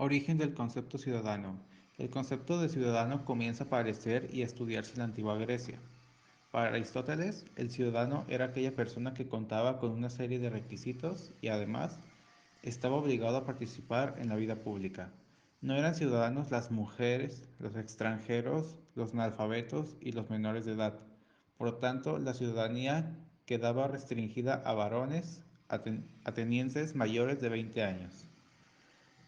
Origen del concepto ciudadano. El concepto de ciudadano comienza a aparecer y a estudiarse en la antigua Grecia. Para Aristóteles, el ciudadano era aquella persona que contaba con una serie de requisitos y además estaba obligado a participar en la vida pública. No eran ciudadanos las mujeres, los extranjeros, los analfabetos y los menores de edad. Por lo tanto, la ciudadanía quedaba restringida a varones atenienses mayores de 20 años.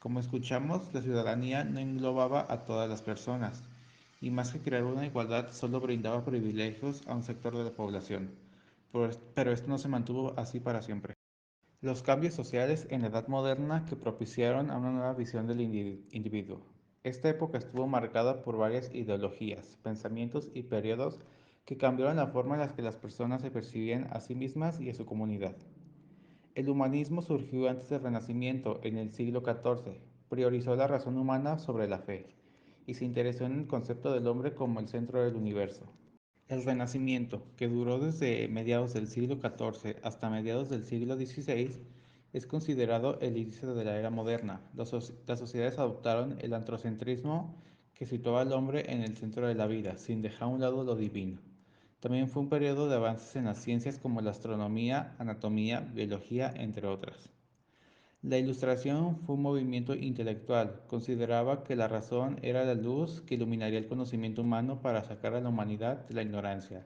Como escuchamos, la ciudadanía no englobaba a todas las personas, y más que crear una igualdad, solo brindaba privilegios a un sector de la población. Pero esto no se mantuvo así para siempre. Los cambios sociales en la Edad Moderna que propiciaron a una nueva visión del individuo. Esta época estuvo marcada por varias ideologías, pensamientos y periodos que cambiaron la forma en la que las personas se percibían a sí mismas y a su comunidad. El humanismo surgió antes del Renacimiento, en el siglo XIV, priorizó la razón humana sobre la fe y se interesó en el concepto del hombre como el centro del universo. El Renacimiento, que duró desde mediados del siglo XIV hasta mediados del siglo XVI, es considerado el inicio de la era moderna. Las sociedades adoptaron el antrocentrismo que situaba al hombre en el centro de la vida, sin dejar a un lado lo divino. También fue un periodo de avances en las ciencias como la astronomía, anatomía, biología, entre otras. La Ilustración fue un movimiento intelectual. Consideraba que la razón era la luz que iluminaría el conocimiento humano para sacar a la humanidad de la ignorancia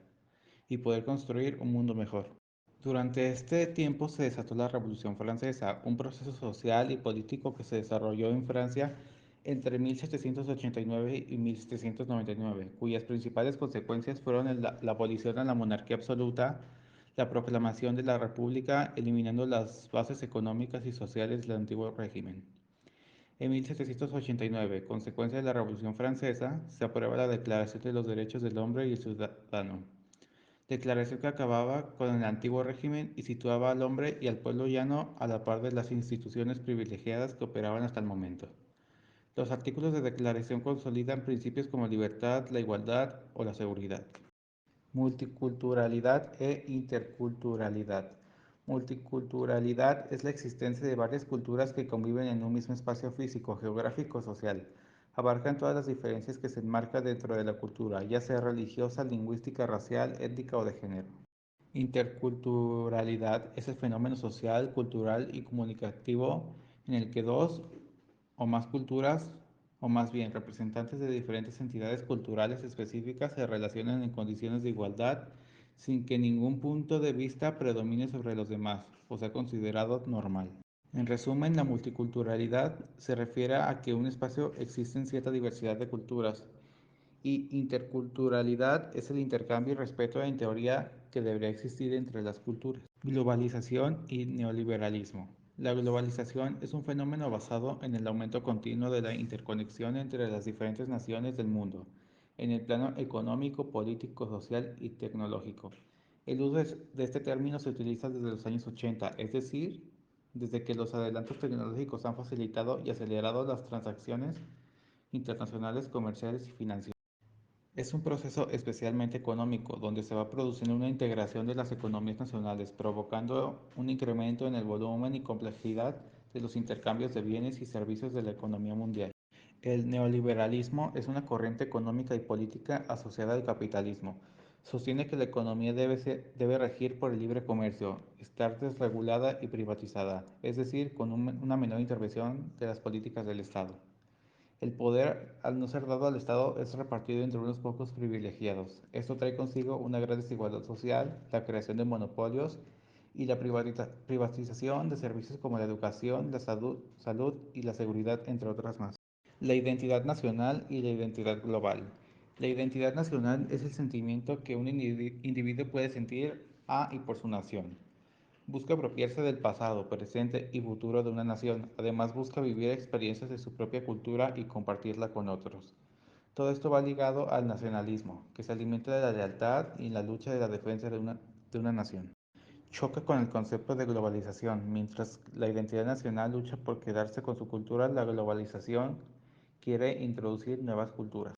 y poder construir un mundo mejor. Durante este tiempo se desató la Revolución Francesa, un proceso social y político que se desarrolló en Francia entre 1789 y 1799, cuyas principales consecuencias fueron la abolición de la monarquía absoluta, la proclamación de la República, eliminando las bases económicas y sociales del antiguo régimen. En 1789, consecuencia de la Revolución Francesa, se aprueba la Declaración de los Derechos del Hombre y el Ciudadano, declaración que acababa con el antiguo régimen y situaba al hombre y al pueblo llano a la par de las instituciones privilegiadas que operaban hasta el momento. Los artículos de declaración consolidan principios como libertad, la igualdad o la seguridad. Multiculturalidad e interculturalidad. Multiculturalidad es la existencia de varias culturas que conviven en un mismo espacio físico, geográfico o social. Abarcan todas las diferencias que se enmarcan dentro de la cultura, ya sea religiosa, lingüística, racial, étnica o de género. Interculturalidad es el fenómeno social, cultural y comunicativo en el que dos o más culturas, o más bien representantes de diferentes entidades culturales específicas, se relacionan en condiciones de igualdad sin que ningún punto de vista predomine sobre los demás o sea considerado normal. En resumen, la multiculturalidad se refiere a que en un espacio existen cierta diversidad de culturas, y interculturalidad es el intercambio y respeto en teoría que debería existir entre las culturas. Globalización y neoliberalismo. La globalización es un fenómeno basado en el aumento continuo de la interconexión entre las diferentes naciones del mundo, en el plano económico, político, social y tecnológico. El uso de este término se utiliza desde los años 80, es decir, desde que los adelantos tecnológicos han facilitado y acelerado las transacciones internacionales, comerciales y financieras. Es un proceso especialmente económico, donde se va produciendo una integración de las economías nacionales, provocando un incremento en el volumen y complejidad de los intercambios de bienes y servicios de la economía mundial. El neoliberalismo es una corriente económica y política asociada al capitalismo. Sostiene que la economía debe regir por el libre comercio, estar desregulada y privatizada, es decir, con una menor intervención de las políticas del Estado. El poder, al no ser dado al Estado, es repartido entre unos pocos privilegiados. Esto trae consigo una gran desigualdad social, la creación de monopolios y la privatización de servicios como la educación, la salud y la seguridad, entre otras más. La identidad nacional y la identidad global. La identidad nacional es el sentimiento que un individuo puede sentir a y por su nación. Busca apropiarse del pasado, presente y futuro de una nación. Además, busca vivir experiencias de su propia cultura y compartirla con otros. Todo esto va ligado al nacionalismo, que se alimenta de la lealtad y la lucha de la defensa de una nación. Choca con el concepto de globalización. Mientras la identidad nacional lucha por quedarse con su cultura, la globalización quiere introducir nuevas culturas.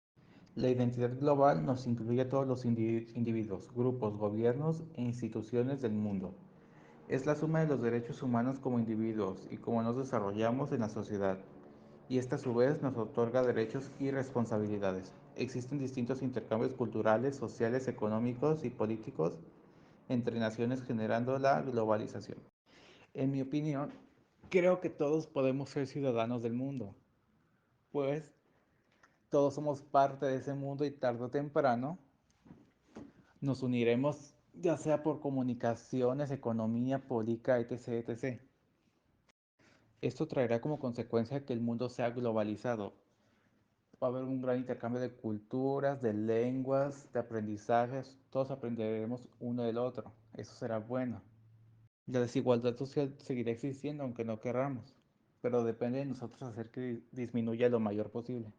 La identidad global nos incluye a todos los individuos, grupos, gobiernos e instituciones del mundo. Es la suma de los derechos humanos como individuos y cómo nos desarrollamos en la sociedad. y esta a su vez nos otorga derechos y responsabilidades. Existen distintos intercambios culturales, sociales, económicos y políticos entre naciones generando la globalización. En mi opinión, creo que todos podemos ser ciudadanos del mundo, pues todos somos parte de ese mundo y tarde o temprano nos uniremos ya sea por comunicaciones, economía, política, etc., etc. Esto traerá como consecuencia que el mundo sea globalizado. Va a haber un gran intercambio de culturas, de lenguas, de aprendizajes. Todos aprenderemos uno del otro. Eso será bueno. La desigualdad social seguirá existiendo aunque no querramos, pero depende de nosotros hacer que disminuya lo mayor posible.